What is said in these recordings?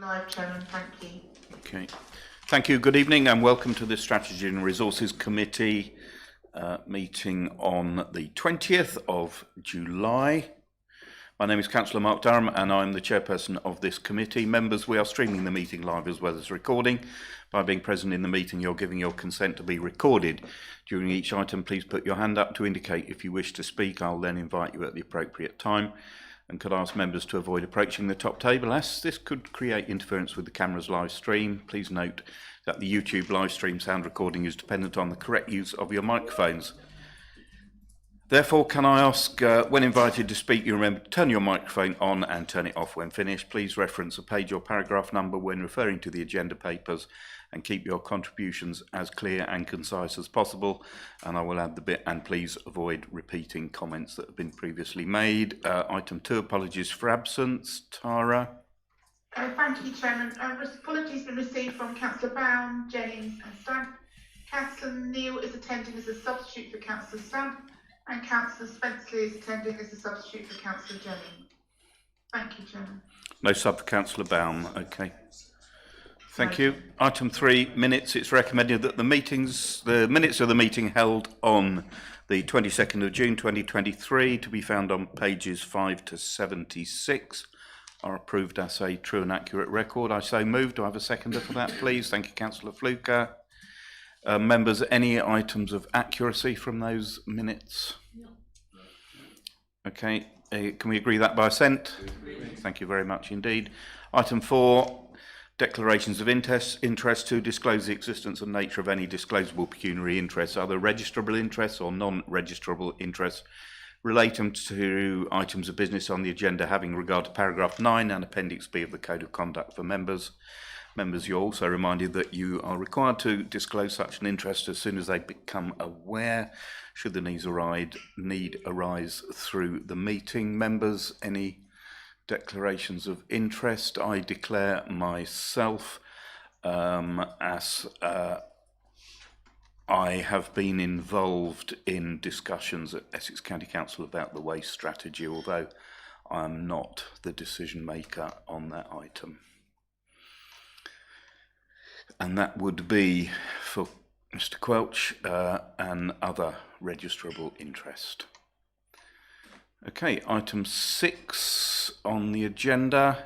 live, Chairman. Thank you. Okay. Thank you. Good evening and welcome to the Strategy and Resources Committee meeting on the 20th of July. My name is Councillor Mark Durham and I'm the chairperson of this committee. Members, we are streaming the meeting live as well as recording. By being present in the meeting, you're giving your consent to be recorded. During each item, please put your hand up to indicate if you wish to speak. I'll then invite you at the appropriate time. And could ask members to avoid approaching the top table, as this could create interference with the camera's live stream. Please note that the YouTube live stream sound recording is dependent on the correct use of your microphones. Therefore, can I ask, when invited to speak, you remember to turn your microphone on and turn it off when finished. Please reference a page or paragraph number when referring to the agenda papers and keep your contributions as clear and concise as possible. And I will add the bit, and please avoid repeating comments that have been previously made. Item 2, apologies for absence. Tara. Thank you, Chairman. Apologies been received from Councillor Bown, Jennings and Stamp. Councillor Neal is attending as a substitute for Councillor Stamp, and Councillor Spenceley is attending as a substitute for Councillor Jennings. Thank you, Chairman. No sub for Councillor Baum. Okay. Thank you. Item 3, minutes. It's recommended that the minutes of the meeting held on the 22nd of June 2023, to be found on pages 5 to 76, are approved as a true and accurate record. I so move. Do I have a seconder for that, please? Thank you, Councillor Fluker. Members, any items of accuracy from those minutes? No. Okay. Can we agree that by assent? Thank you very much indeed. Item 4. Declarations of interest to disclose the existence and nature of any disclosable pecuniary interests, other registrable interests or non-registrable interests relating to items of business on the agenda having regard to paragraph 9 and appendix B of the Code of Conduct for members. Members, you're also reminded that you are required to disclose such an interest as soon as they become aware, should the need arise through the meeting. Members, any declarations of interest? I declare myself as I have been involved in discussions at Essex County Council about the waste strategy, although I am not the decision maker on that item. And that would be for Mr. Quelch and other registrable interest. Okay, item 6 on the agenda.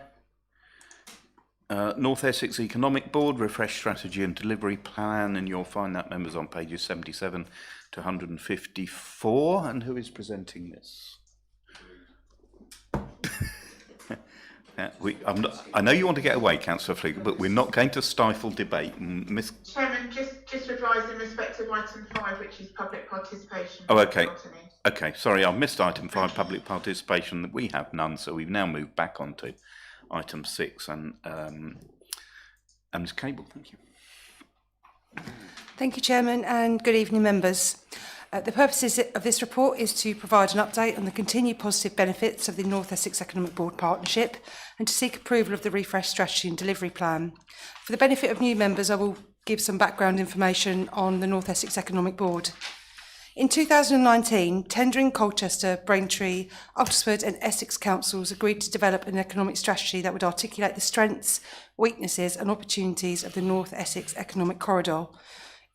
North Essex Economic Board, Refresh Strategy and Delivery Plan, and you'll find that, members, on pages 77 to 154. And who is presenting this? I know you want to get away, Councillor Fleet, but we're not going to stifle debate. Chairman, just advise in respect of item 5, which is public participation. Oh, okay. Okay, sorry, I've missed item 5, public participation. We have none, so we've now moved back on to item 6. And Ms. Cable, thank you. Thank you, Chairman, and good evening, members. The purposes of this report is to provide an update on the continued positive benefits of the North Essex Economic Board partnership and to seek approval of the Refresh Strategy and Delivery Plan. For the benefit of new members, I will give some background information on the North Essex Economic Board. In 2019, Tendring, Colchester, Braintree, Oxford and Essex councils agreed to develop an economic strategy that would articulate the strengths, weaknesses and opportunities of the North Essex Economic Corridor.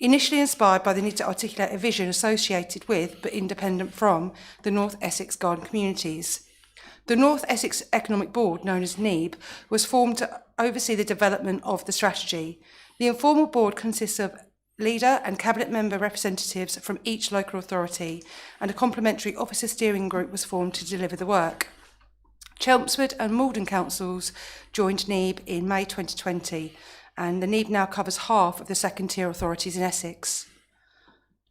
Initially inspired by the need to articulate a vision associated with, but independent from, the North Essex garden communities. The North Essex Economic Board, known as NEB, was formed to oversee the development of the strategy. The informal board consists of leader and cabinet member representatives from each local authority, and a complementary officer steering group was formed to deliver the work. Chelmsford and Maldon councils joined NEB in May 2020, and the NEB now covers half of the second-tier authorities in Essex.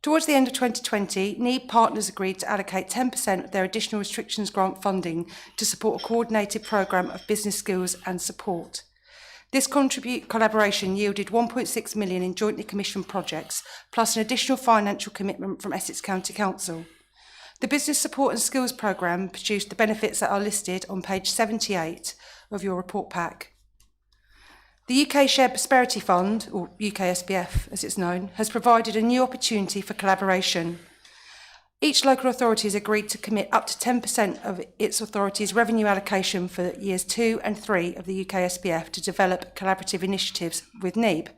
Towards the end of 2020, NEB partners agreed to allocate 10% of their additional restrictions grant funding to support a coordinated programme of business skills and support. This collaboration yielded 1.6 million in jointly commissioned projects, plus an additional financial commitment from Essex County Council. The Business Support and Skills Programme produced the benefits that are listed on page 78 of your report pack. The UK Shared Prosperity Fund, or UK SPF as it's known, has provided a new opportunity for collaboration. Each local authority has agreed to commit up to 10% of its authority's revenue allocation for years 2 and 3 of the UK SPF to develop collaborative initiatives with NEEB.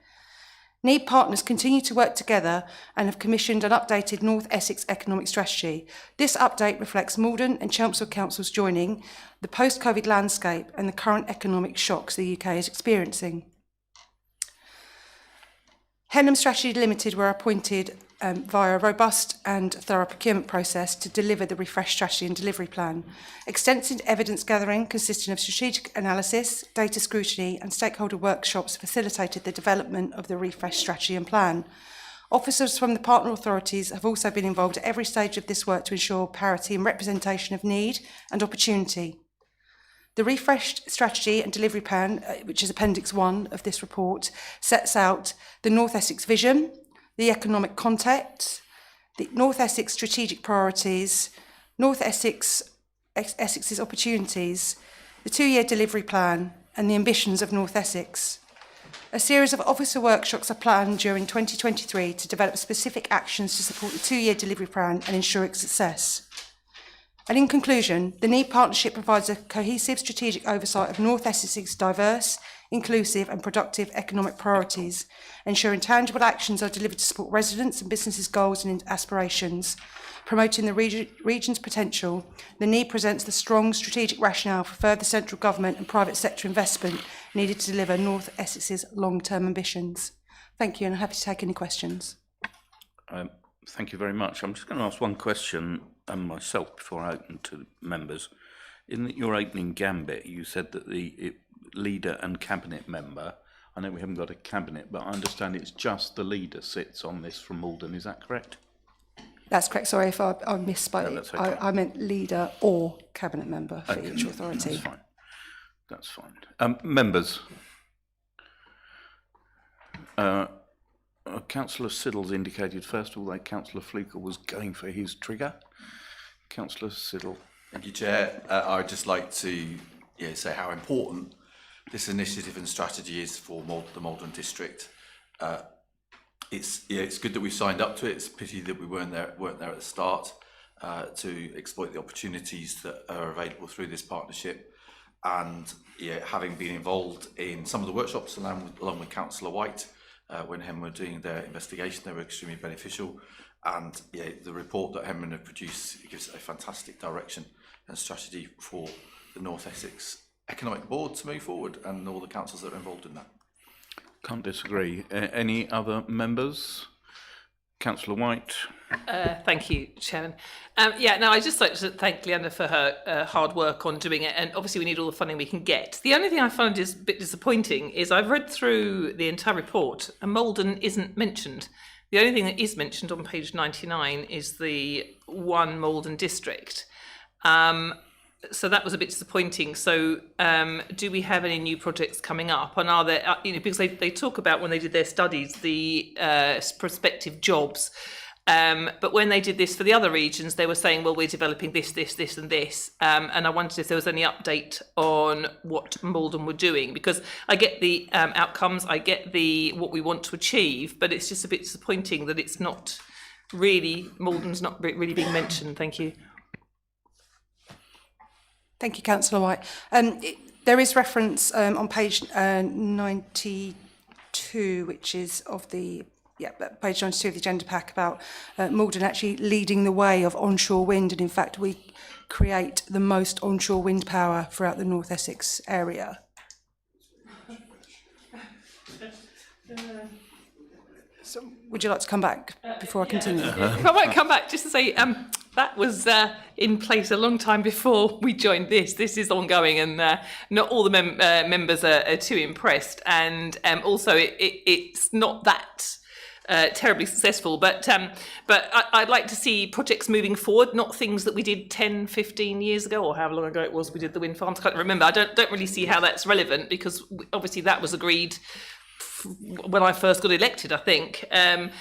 NEEB partners continue to work together and have commissioned an updated North Essex economic strategy. This update reflects Maldon and Chelmsford councils joining the post-COVID landscape and the current economic shocks the UK is experiencing. Henham Strategy Limited were appointed via a robust and thorough procurement process to deliver the refreshed strategy and delivery plan. Extensive evidence gathering consisting of strategic analysis, data scrutiny and stakeholder workshops facilitated the development of the refreshed strategy and plan. Officers from the partner authorities have also been involved at every stage of this work to ensure parity and representation of need and opportunity. The refreshed strategy and delivery plan, which is Appendix 1 of this report, sets out the North Essex vision, the economic context, the North Essex strategic priorities, North Essex's opportunities, the 2-year delivery plan and the ambitions of North Essex. A series of officer workshops are planned during 2023 to develop specific actions to support the 2-year delivery plan and ensure its success. And in conclusion, the NEEB partnership provides a cohesive strategic oversight of North Essex's diverse, inclusive and productive economic priorities, ensuring tangible actions are delivered to support residents and businesses' goals and aspirations. Promoting the region's potential, the NEEB presents the strong strategic rationale for further central government and private sector investment needed to deliver North Essex's long-term ambitions. Thank you, and I'm happy to take any questions. Thank you very much. I'm just going to ask one question myself before I open to members. In your opening gambit, you said that the leader and cabinet member, I know we haven't got a cabinet, but I understand it's just the leader sits on this from Maldon, is that correct? That's correct. Sorry if I misspoke. No, that's okay. I meant leader or cabinet member for each authority. That's fine. That's fine. Members. Councillor Siddle's indicated first of all that Councillor Fluker was going for his trigger. Councillor Siddle. Thank you, Chair. I would just like to say how important this initiative and strategy is for the Maldon district. It's good that we signed up to it. It's a pity that we weren't there at the start to exploit the opportunities that are available through this partnership. And having been involved in some of the workshops along with Councillor White when Henham were doing their investigation, they were extremely beneficial. And the report that Henham have produced gives a fantastic direction and strategy for the North Essex Economic Board to move forward and all the councils that are involved in that. Can't disagree. Any other members? Councillor White. Thank you, Chairman. I'd just like to thank Leanna for her hard work on doing it, and obviously we need all the funding we can get. The only thing I found is a bit disappointing is I've read through the entire report and Maldon isn't mentioned. The only thing that is mentioned on page 99 is the one Maldon district. So that was a bit disappointing. So do we have any new projects coming up? And are there, because they talk about when they did their studies, the prospective jobs. But when they did this for the other regions, they were saying, well, we're developing this, and this. And I wondered if there was any update on what Maldon were doing, because I get the outcomes, I get what we want to achieve, but it's just a bit disappointing that it's not really, Maldon's not really being mentioned. Thank you. Thank you, Councillor White. There is reference on page 92, which is of the page 92 of the agenda pack, about Maldon actually leading the way of onshore wind, and in fact we create the most onshore wind power throughout the North Essex area. So would you like to come back before I continue? I might come back just to say that was in place a long time before we joined this. This is ongoing, and not all the members are too impressed, and also it's not that terribly successful, but I'd like to see projects moving forward, not things that we did 10, 15 years ago, or however long ago it was we did the wind farms. I can't remember. I don't really see how that's relevant, because obviously that was agreed when I first got elected, I think. And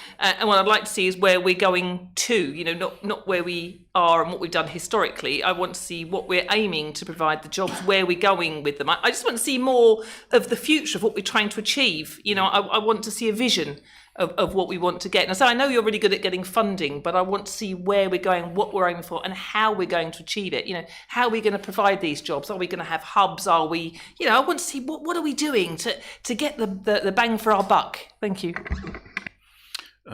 what I'd like to see is where we're going to, not where we are and what we've done historically. I want to see what we're aiming to provide the jobs, where we're going with them. I just want to see more of the future of what we're trying to achieve. I want to see a vision. of what we want to get. And so I know you're really good at getting funding, but I want to see where we're going, what we're aiming for, and how we're going to achieve it. You know, how are we going to provide these jobs? Are we going to have hubs? Are we, you know, I want to see what are we doing to get the bang for our buck. Thank you.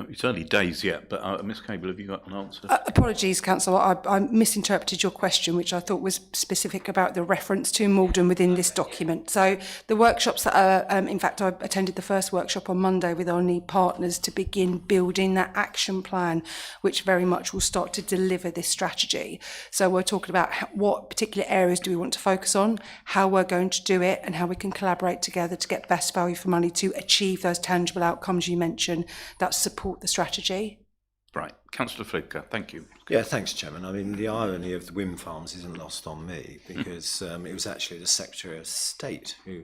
It's early days yet, but Ms Cable, have you got an answer? Apologies, Councillor. I misinterpreted your question, which I thought was specific about the reference to Maldon within this document. So the workshops that are, in fact, I attended the first workshop on Monday with our need partners to begin building that action plan, which very much will start to deliver this strategy. So we're talking about what particular areas do we want to focus on, how we're going to do it, and how we can collaborate together to get best value for money to achieve those tangible outcomes you mentioned that support the strategy. Right, Councillor Flicker, thank you. Yeah, thanks, Chairman. I mean, the irony of the wind farms isn't lost on me, because it was actually the Secretary of State who,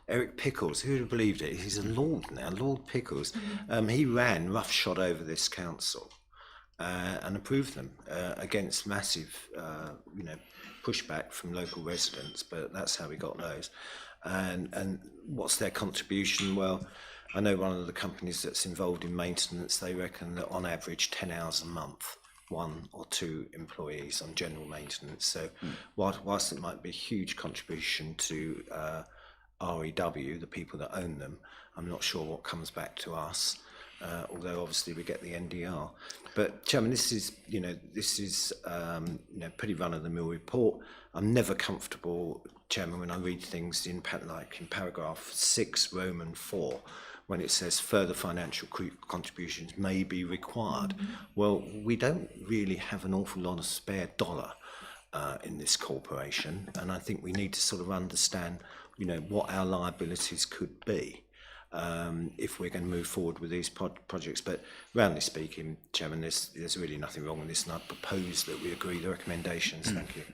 Eric Pickles, who would have believed it? He's a Lord now, Lord Pickles. He ran roughshod over this council and approved them against massive, pushback from local residents. But that's how we got those. And what's their contribution? Well, I know one of the companies that's involved in maintenance, they reckon that on average 10 hours a month, 1 or 2 employees on general maintenance. So whilst it might be a huge contribution to REW, the people that own them, I'm not sure what comes back to us, although obviously we get the NDR. But Chairman, this is pretty run-of-the-mill report. I'm never comfortable, Chairman, when I read things in paragraph 6, Roman 4, when it says further financial contributions may be required. Well, we don't really have an awful lot of spare dollar in this corporation, and I think we need to sort of understand, what our liabilities could be if we're going to move forward with these projects. But roundly speaking, Chairman, there's really nothing wrong with this, and I propose that we agree the recommendations. Thank you.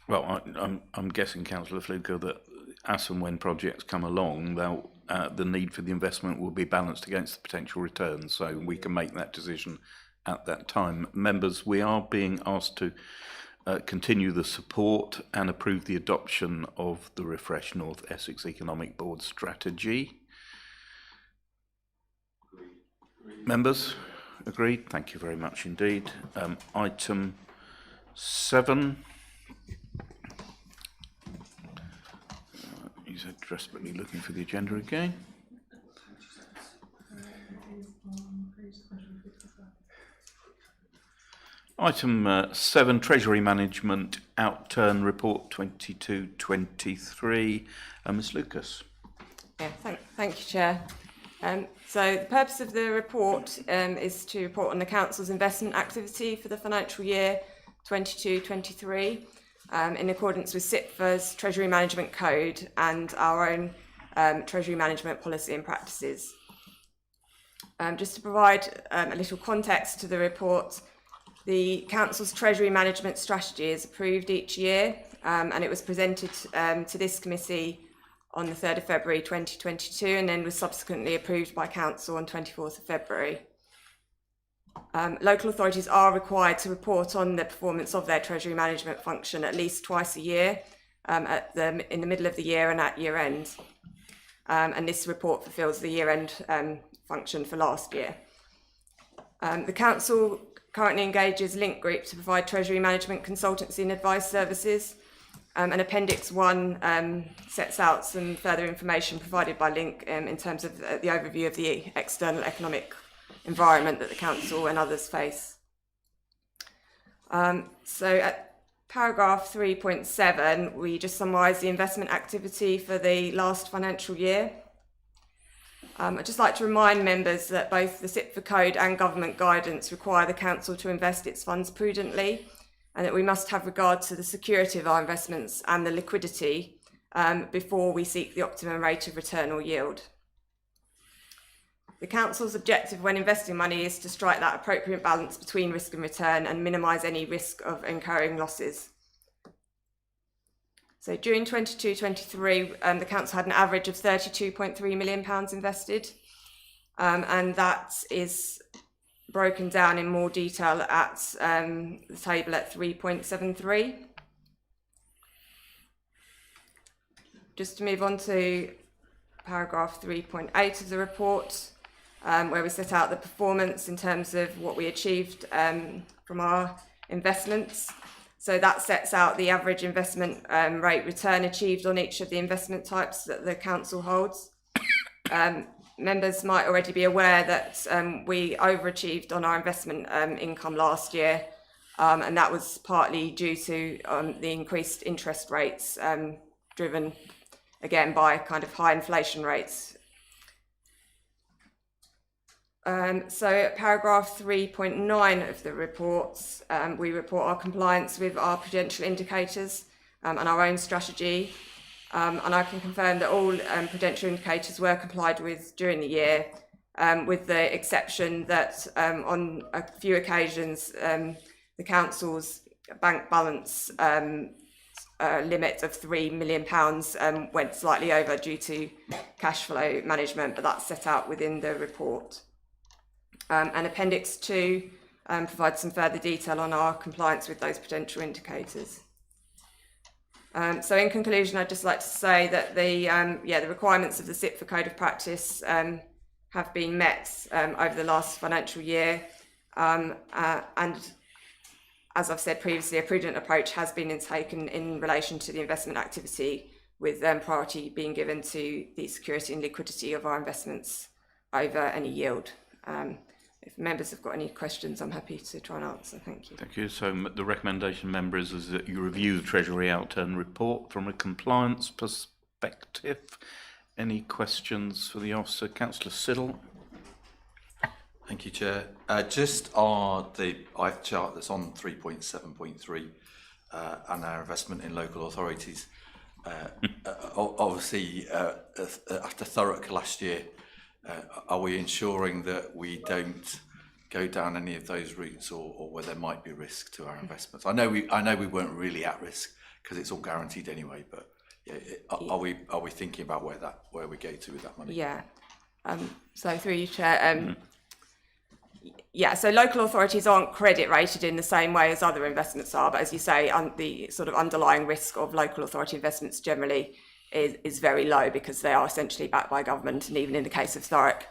Well, I'm guessing, Councillor Flicker, that as and when projects come along, the need for the investment will be balanced against the potential returns, so we can make that decision at that time. Members, we are being asked to continue the support and approve the adoption of the Refresh North Essex Economic Board strategy. Members, agreed? Thank you very much indeed. Item 7. He's desperately looking for the agenda again. Item 7, Treasury Management Outturn Report 22-23. Ms Lucas. Yeah, thank you, Chair. So the purpose of the report is to report on the Council's investment activity for the financial year 22-23. In accordance with SIPFA's Treasury Management Code and our own Treasury Management Policy and Practices. Just to provide a little context to the report, the Council's Treasury Management Strategy is approved each year, and it was presented to this committee on the 3rd of February 2022 and then was subsequently approved by Council on 24th of February. Local authorities are required to report on the performance of their Treasury management function at least twice a year, in the middle of the year and at year end. And this report fulfills the year end function for last year. The Council currently engages Link Group to provide Treasury management consultancy and advice services. And Appendix 1 sets out some further information provided by Link in terms of the overview of the external economic environment that the Council and others face. So at paragraph 3.7, we just summarise the investment activity for the last financial year. I'd just like to remind members that both the SIPFA Code and government guidance require the Council to invest its funds prudently, and that we must have regard to the security of our investments and the liquidity before we seek the optimum rate of return or yield. The Council's objective when investing money is to strike that appropriate balance between risk and return and minimise any risk of incurring losses. So during 22-23, the Council had an average of £32.3 million invested, and that is broken down in more detail at the table at 3.73. Just to move on to paragraph 3.8 of the report. where we set out the performance in terms of what we achieved from our investments. So that sets out the average investment rate return achieved on each of the investment types that the council holds. Members might already be aware that we overachieved on our investment income last year, and that was partly due to the increased interest rates driven again by kind of high inflation rates. So at paragraph 3.9 of the reports, we report our compliance with our prudential indicators and our own strategy. And I can confirm that all prudential indicators were complied with during the year, with the exception that on a few occasions, the council's bank balance limit of £3 million went slightly over due to cash flow management, but that's set out within the report. And Appendix 2 provides some further detail on our compliance with those prudential indicators. So in conclusion, I'd just like to say that the requirements of the CIPFA Code of Practice have been met over the last financial year. And as I've said previously, a prudent approach has been taken in relation to the investment activity, with priority being given to the security and liquidity of our investments over any yield. If members have got any questions, I'm happy to try and answer. Thank you. Thank you. So the recommendation, members, is that you review the Treasury Outturn report from a compliance perspective. Any questions for the officer? Councillor Siddle. Thank you, Chair. Just on the eye chart that's on 3.7.3 and our investment in local authorities. Obviously, after Thurrock last year, are we ensuring that we don't go down any of those routes, or where there might be risk to our investments? I know we weren't really at risk because it's all guaranteed anyway, but are we thinking about where we go to with that money? Yeah. So through you, Chair. So local authorities aren't credit rated in the same way as other investments are, but as you say, the sort of underlying risk of local authority investments generally is very low, because they are essentially backed by government, and even in the case of Thurrock,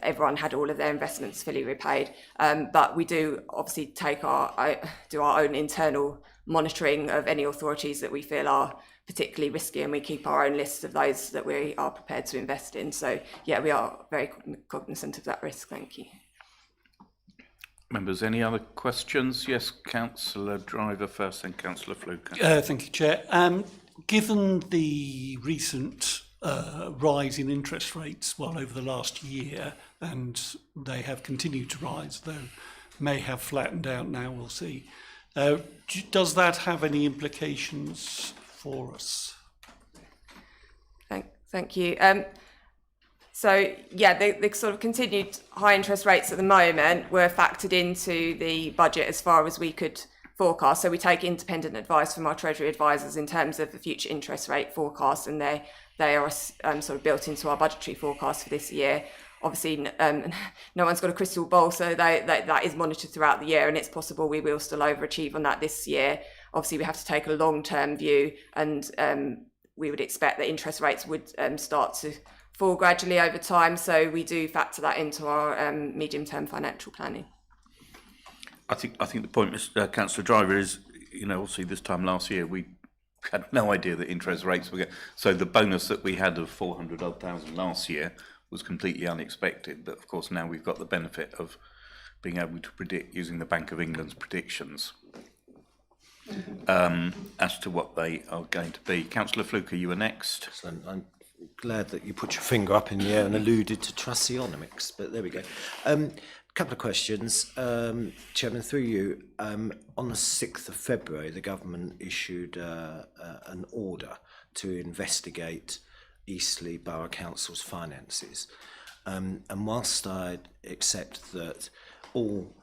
everyone had all of their investments fully repaid. But we do obviously do our own internal monitoring of any authorities that we feel are particularly risky, and we keep our own list of those that we are prepared to invest in. So yeah, we are very cognizant of that risk. Thank you. Members, any other questions? Yes, Councillor Driver first, then Councillor Fluker. Thank you, Chair. Given the recent rise in interest rates, over the last year, and they have continued to rise, though may have flattened out now, we'll see. Does that have any implications for us? Thank you. So yeah, the sort of continued high interest rates at the moment were factored into the budget as far as we could forecast. So we take independent advice from our Treasury advisors in terms of the future interest rate forecast, and they are sort of built into our budgetary forecast for this year. Obviously, no one's got a crystal ball, so that is monitored throughout the year, and it's possible we will still overachieve on that this year. Obviously, we have to take a long-term view, and we would expect that interest rates would start to fall gradually over time. So we do factor that into our medium-term financial planning. I think the point, Councillor Driver, is, obviously this time last year we had no idea that interest rates were going. So the bonus that we had of 400,000 last year was completely unexpected. But of course now we've got the benefit of being able to predict using the Bank of England's predictions as to what they are going to be. Councillor Fluker, you were next. Excellent. I'm glad that you put your finger up in the air and alluded to trusteeonomics, but there we go. Couple of questions, Chairman, through you. On the 6th of February, the government issued an order to investigate Eastleigh Borough Council's finances. And whilst I accept that all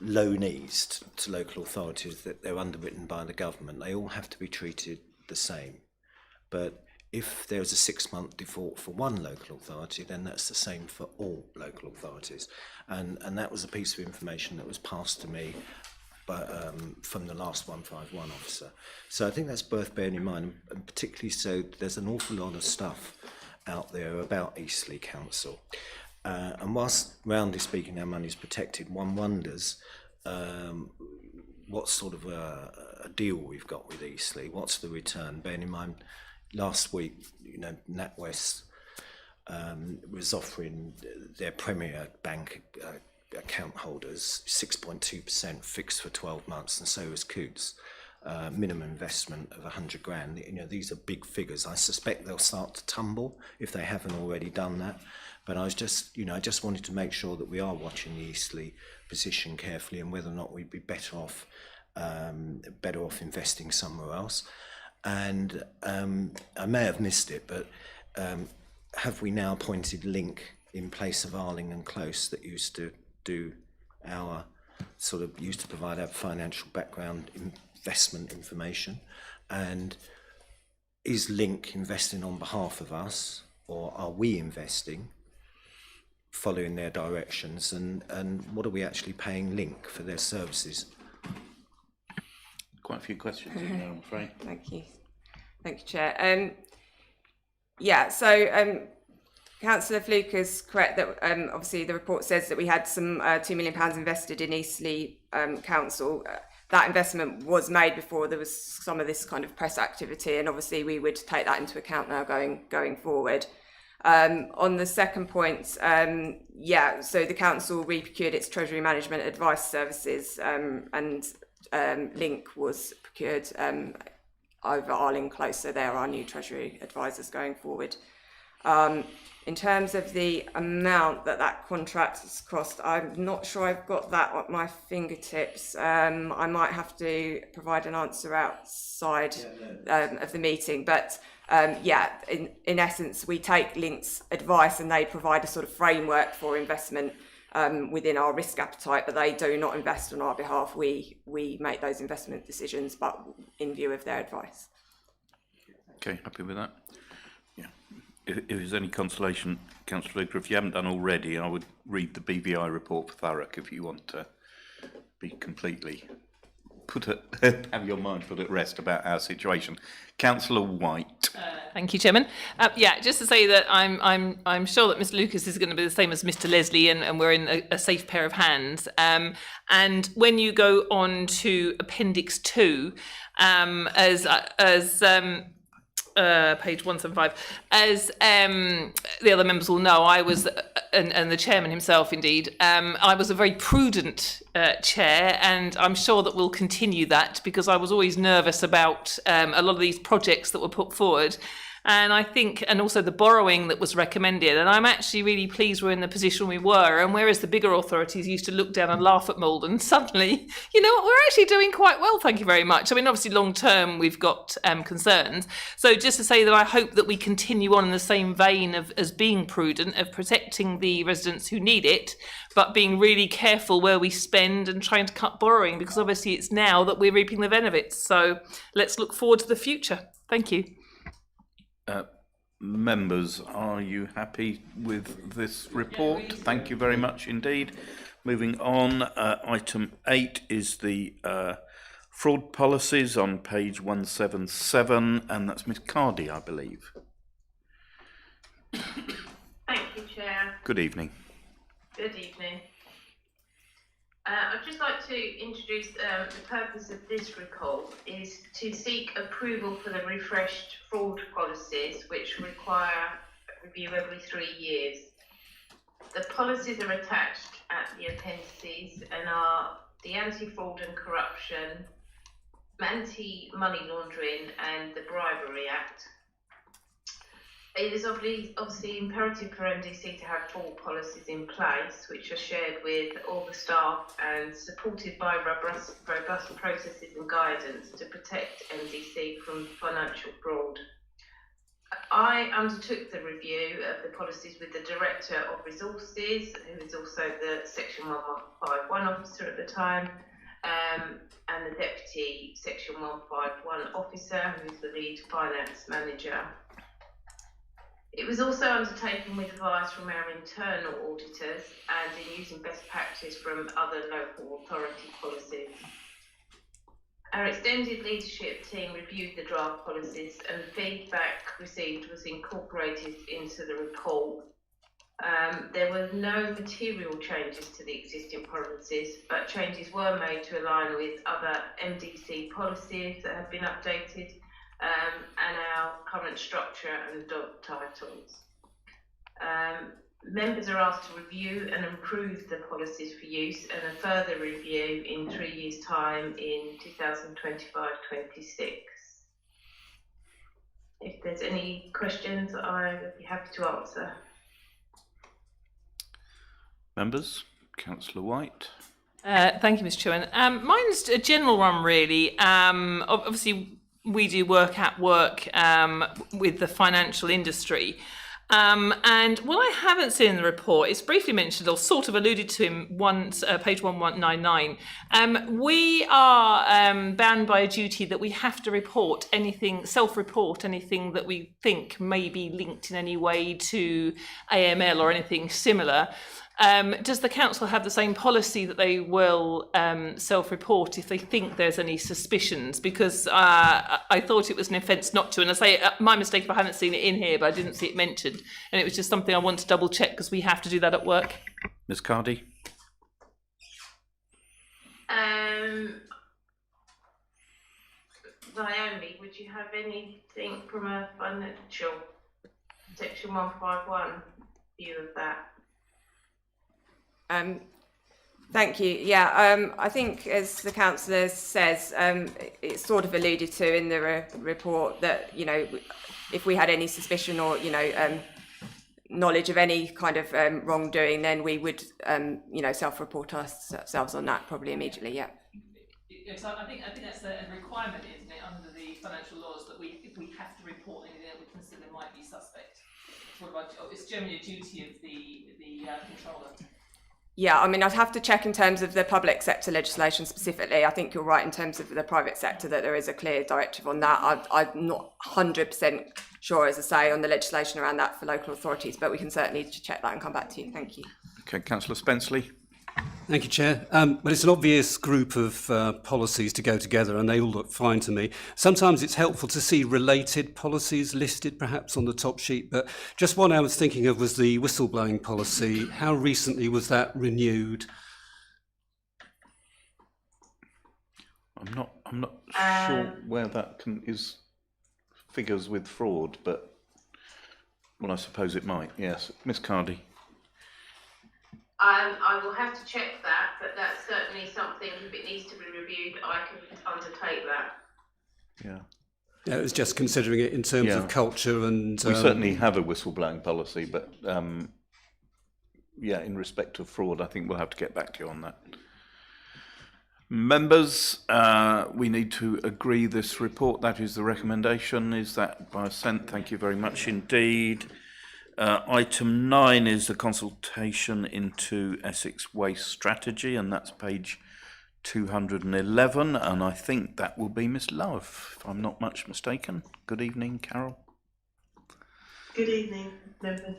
loanees to local authorities, that they're underwritten by the government, they all have to be treated the same. But if there's a 6-month default for one local authority, then that's the same for all local authorities. And that was a piece of information that was passed to me from the last 151 officer. So I think that's worth bearing in mind, and particularly so there's an awful lot of stuff out there about Eastleigh Council. And whilst roundly speaking our money is protected, one wonders what sort of a deal we've got with Eastleigh. What's the return? Bearing in mind, last week, NatWest was offering their Premier Bank account holders 6.2% fixed for 12 months, and so was Coots. Minimum investment of 100 grand. These are big figures. I suspect they'll start to tumble if they haven't already done that. But I was just, I just wanted to make sure that we are watching the Eastleigh position carefully and whether or not we'd be better off investing somewhere else. And I may have missed it, but have we now appointed Link in place of Arling and Close that used to provide our financial background investment information? And is Link investing on behalf of us, or are we investing following their directions, and what are we actually paying Link for their services? Quite a few questions in there, I'm afraid. Thank you, Chair. Councillor Fluke is correct that obviously the report says that we had some £2 million invested in Eastleigh Council. That investment was made before there was some of this kind of press activity, and obviously we would take that into account now going forward. On the second point, so the council re-procured its Treasury management advice services, and Link was procured over Arling Close, so they're our new Treasury advisors going forward. In terms of the amount that contract has cost, I'm not sure I've got that at my fingertips. I might have to provide an answer outside of the meeting, but in essence, we take Link's advice and they provide a sort of framework for investment within our risk appetite, but they do not invest on our behalf. We make those investment decisions, but in view of their advice. Okay, happy with that? Yeah. If there's any consolation, Councillor Luker, if you haven't done already, I would read the BVI report for Thurrock if you want to be completely have your mind put at rest about our situation. Councillor White. Thank you, Chairman. Just to say that I'm sure that Mr. Lucas is going to be the same as Mr. Leslie, and we're in a safe pair of hands. And when you go on to Appendix 2, page 175, as the other members will know, I was, and the chairman himself indeed, I was a very prudent chair, and I'm sure that we'll continue that, because I was always nervous about a lot of these projects that were put forward. And I think, and also the borrowing that was recommended, and I'm actually really pleased we're in the position we were. And whereas the bigger authorities used to look down and laugh at Maldon, suddenly, you know what, we're actually doing quite well, thank you very much. I mean, obviously long term we've got concerns. So just to say that I hope that we continue on in the same vein as being prudent, of protecting the residents who need it, but being really careful where we spend and trying to cut borrowing, because obviously it's now that we're reaping the benefits. So let's look forward to the future. Thank you. Members, are you happy with this report? Thank you very much indeed. Moving on, item 8 is the fraud policies on page 177, and that's Ms. Cardy, I believe. Thank you, Chair. Good evening. Good evening. I'd just like to introduce the purpose of this report is to seek approval for the refreshed fraud policies, which require review every 3 years. The policies are attached at the appendices and are the Anti-Fraud and Corruption, Anti-Money Laundering and the Bribery Act. It is obviously imperative for MDC to have full policies in place, which are shared with all the staff and supported by robust processes and guidance to protect MDC from financial fraud. I undertook the review of the policies with the Director of Resources, who is also the Section 151 officer at the time, and the Deputy Section 151 officer, who is the lead finance manager. It was also undertaken with advice from our internal auditors and in using best practice from other local authority policies. Our extended leadership team reviewed the draft policies and feedback received was incorporated into the report. There were no material changes to the existing policies, but changes were made to align with other MDC policies that have been updated and our current structure and job titles. Members are asked to review and improve the policies for use and a further review in 3 years' time in 2025-26. If there's any questions, I would be happy to answer. Members, Councillor White. Thank you, Mr. Chairman. Mine's a general one, really. Obviously, we do work at work with the financial industry. And what I haven't seen in the report, it's briefly mentioned or sort of alluded to in once, page 1199. We are bound by a duty that we have to report anything, self-report anything that we think may be linked in any way to AML or anything similar. Does the council have the same policy that they will self-report if they think there's any suspicions? Because I thought it was an offence not to, and I say my mistake if I haven't seen it in here, but I didn't see it mentioned, and it was just something I want to double check because we have to do that at work. Ms. Cardy. Naomi, would you have anything from a financial section 151 view of that? Thank you. Yeah, I think as the councillor says, it's sort of alluded to in the report that, you know, if we had any suspicion or, you know, knowledge of any kind of wrongdoing, then we would, you know, self-report ourselves on that probably immediately, yeah. Yes, I think that's a requirement, isn't it, under the financial laws that if we have to report anything that we consider might be suspect. It's generally a duty of the controller. Yeah, I mean, I'd have to check in terms of the public sector legislation specifically. I think you're right in terms of the private sector that there is a clear directive on that. I'm not 100% sure, as I say, on the legislation around that for local authorities, but we can certainly check that and come back to you. Thank you. Okay, Councillor Spenceley. Thank you, Chair. Well, it's an obvious group of policies to go together, and they all look fine to me. Sometimes it's helpful to see related policies listed, perhaps on the top sheet. But just one I was thinking of was the whistleblowing policy. How recently was that renewed? I'm not sure where that is figures with fraud, but well, I suppose it might. Yes, Miss Cardy. I will have to check that, but that's certainly something, if it needs to be reviewed, I can undertake that. Yeah. Yeah, it was just considering it in terms of culture and... We certainly have a whistleblowing policy, but yeah, in respect of fraud, I think we'll have to get back to you on that. Members, we need to agree this report. That is the recommendation. Is that by assent? Thank you very much indeed. Item 9 is the consultation into Essex waste strategy, and that's page 211, and I think that will be Miss Love, if I'm not much mistaken. Good evening, Carol. Good evening, members.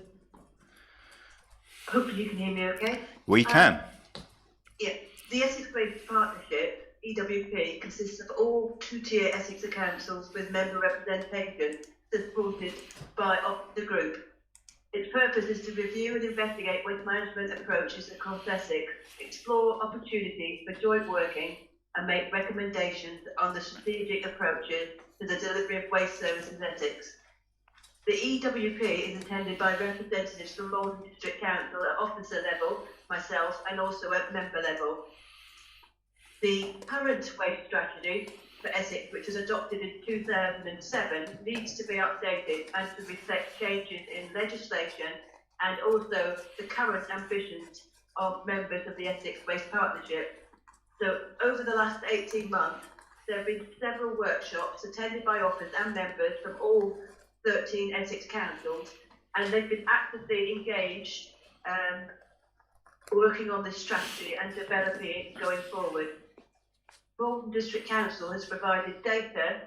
Hopefully you can hear me okay. We can. Yeah, the Essex Waste Partnership, EWP, consists of all two-tier Essex councils with member representation supported by the group. Its purpose is to review and investigate waste management approaches across Essex, explore opportunities for joint working, and make recommendations on the strategic approaches to the delivery of waste services in Essex. The EWP is attended by representatives from Maldon District Council at officer level, myself, and also at member level. The current waste strategy for Essex, which was adopted in 2007, needs to be updated and to reflect changes in legislation and also the current ambitions of members of the Essex Waste Partnership. So over the last 18 months, there have been several workshops attended by officers and members from all 13 Essex councils, and they've been actively engaged working on this strategy and developing it going forward. Maldon District Council has provided data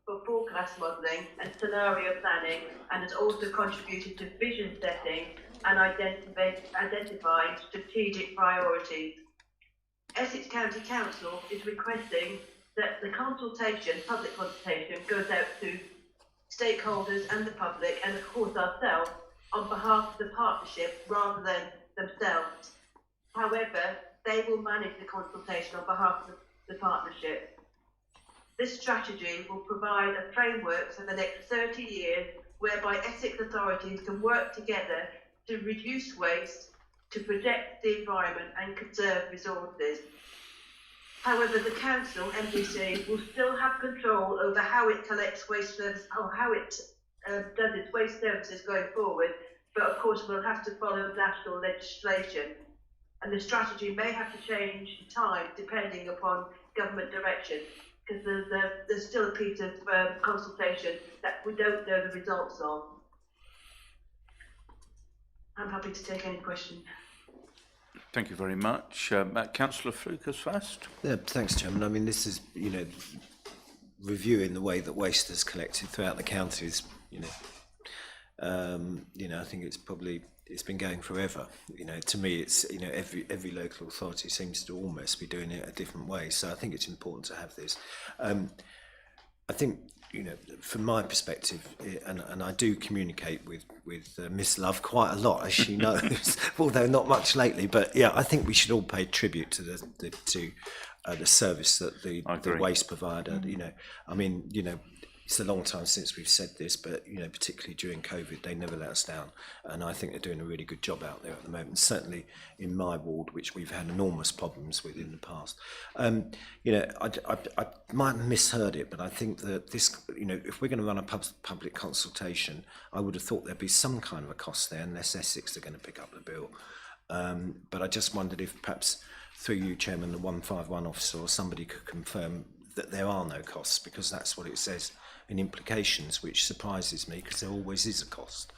for forecast modelling and scenario planning, and has also contributed to vision setting and identifying strategic priorities. Essex County Council is requesting that the consultation, public consultation, goes out to stakeholders and the public, and of course ourselves, on behalf of the partnership rather than themselves. However, they will manage the consultation on behalf of the partnership. This strategy will provide a framework for the next 30 years whereby Essex authorities can work together to reduce waste, to protect the environment and conserve resources. However, the council, MDC, will still have control over how it collects waste service or how it does its waste services going forward, but of course we'll have to follow national legislation. And the strategy may have to change in time depending upon government direction, because there's still a piece of consultation that we don't know the results of. I'm happy to take any question. Thank you very much. Councillor Flukas first. Yeah, thanks, Chairman. I mean, this is, reviewing the way that waste is collected throughout the counties. I think it's been going forever. To me, it's every local authority seems to almost be doing it a different way. So I think it's important to have this. I think from my perspective, and I do communicate with Miss Love quite a lot, as she knows, although not much lately. But yeah, I think we should all pay tribute to the service that the waste provider. It's a long time since we've said this, but particularly during COVID, they never let us down, and I think they're doing a really good job out there at the moment. Certainly in my ward, which we've had enormous problems with in the past. I might have misheard it, but I think that this, if we're going to run a public consultation, I would have thought there'd be some kind of a cost there, unless Essex are going to pick up the bill. But I just wondered if perhaps through you, Chairman, the 151 officer or somebody could confirm that there are no costs, because that's what it says in implications, which surprises me because there always is a cost.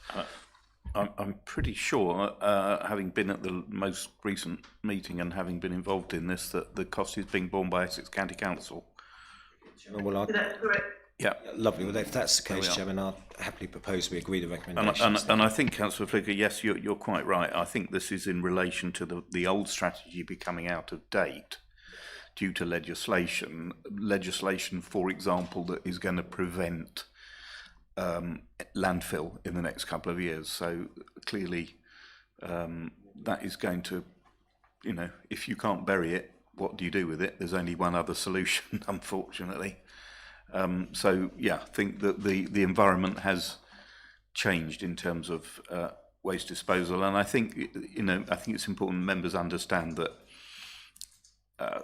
I'm pretty sure, having been at the most recent meeting and having been involved in this, that the cost is being borne by Essex County Council. Well, That's correct. Yeah. Lovely. Well, if that's the case, Chairman, I'll happily propose we agree the recommendations. And I think, Councillor Flicker, yes, you're quite right. I think this is in relation to the old strategy becoming out of date due to legislation, for example, that is going to prevent landfill in the next couple of years. So clearly that is going to, if you can't bury it, what do you do with it? There's only one other solution, unfortunately. So yeah, I think that the environment has changed in terms of waste disposal, and I think I think it's important members understand that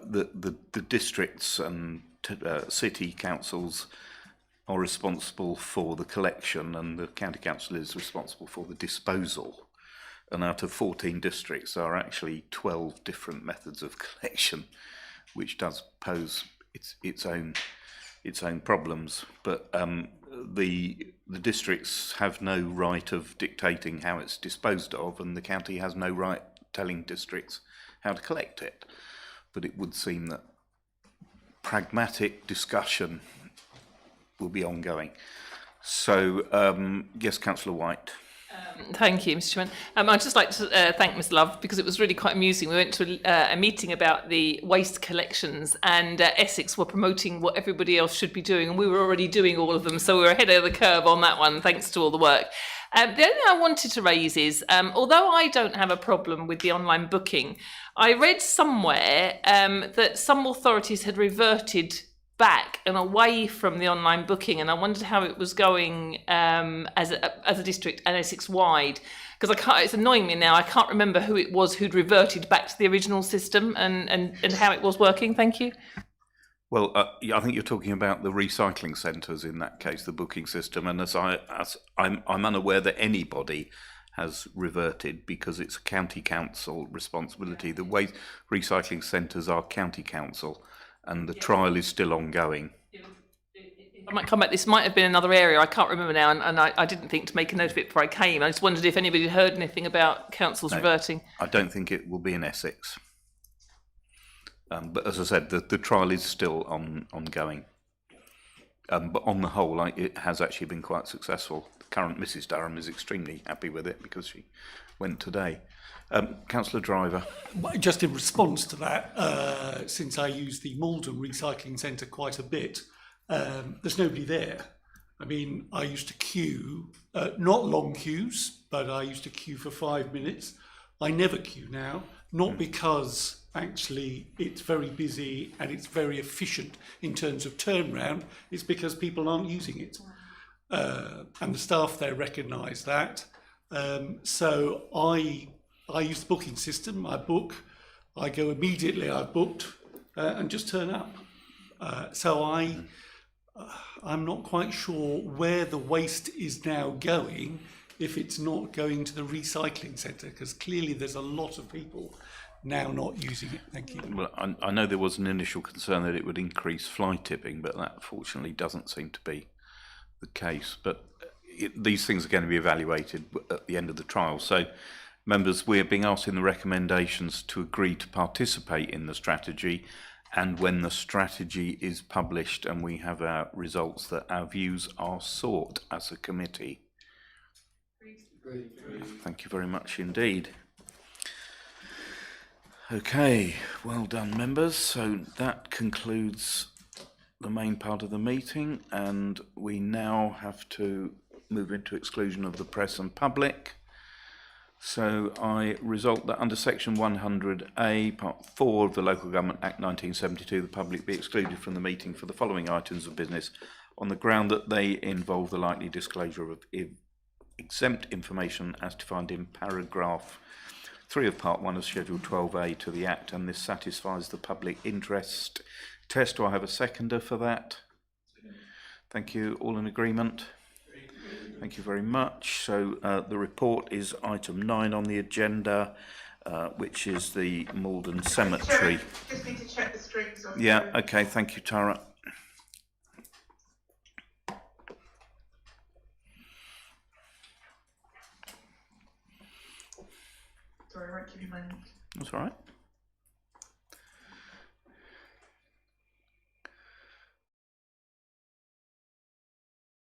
the districts and city councils are responsible for the collection, and the county council is responsible for the disposal. And out of 14 districts, there are actually 12 different methods of collection, which does pose its own problems. But the districts have no right of dictating how it's disposed of, and the county has no right telling districts how to collect it. But it would seem that pragmatic discussion will be ongoing. So, yes, Councillor White. Thank you, Mr. Chairman. I'd just like to thank Ms Love, because it was really quite amusing. We went to a meeting about the waste collections, and Essex were promoting what everybody else should be doing, and we were already doing all of them, so we were ahead of the curve on that one, thanks to all the work. The only thing I wanted to raise is, although I don't have a problem with the online booking, I read somewhere that some authorities had reverted back and away from the online booking, and I wondered how it was going as a district and Essex wide, because it's annoying me now. I can't remember who it was who'd reverted back to the original system and how it was working. Thank you. Well, I think you're talking about the recycling centres in that case, the booking system, and I'm unaware that anybody has reverted, because it's a county council responsibility. The waste recycling centres are county council, and the trial is still ongoing. I might come back. This might have been another area. I can't remember now, and I didn't think to make a note of it before I came. I just wondered if anybody had heard anything about councils reverting. I don't think it will be in Essex. But as I said, the trial is still ongoing. But on the whole, it has actually been quite successful. The current Mrs. Durham is extremely happy with it, because she went today. Councillor Driver. Just in response to that, since I use the Maldon Recycling Centre quite a bit, there's nobody there. I mean, I used to queue, not long queues, but I used to queue for 5 minutes. I never queue now, not because actually it's very busy and it's very efficient in terms of turnaround, it's because people aren't using it. And the staff there recognise that. So I use the booking system. I book, I go immediately, I've booked, and just turn up. So I'm not quite sure where the waste is now going if it's not going to the recycling centre, because clearly there's a lot of people now not using it. Thank you. Well, I know there was an initial concern that it would increase fly tipping, but that fortunately doesn't seem to be the case. But these things are going to be evaluated at the end of the trial. So, members, we're being asked in the recommendations to agree to participate in the strategy, and when the strategy is published and we have our results, that our views are sought as a committee. Thank you very much indeed. Okay, well done, members. So that concludes the main part of the meeting, and we now have to move into exclusion of the press and public. So I result that under section 100A, part 4 of the Local Government Act 1972, the public be excluded from the meeting for the following items of business on the ground that they involve the likely disclosure of exempt information as defined in paragraph 3 of part 1 of schedule 12A to the Act, and this satisfies the public interest test. Do I have a seconder for that? Thank you. All in agreement? Thank you very much. So the report is item 9 on the agenda, which is the Maldon Cemetery. Just need to check the strings off. Yeah, okay, thank you, Tara. Sorry, I won't give you a moment. That's all right.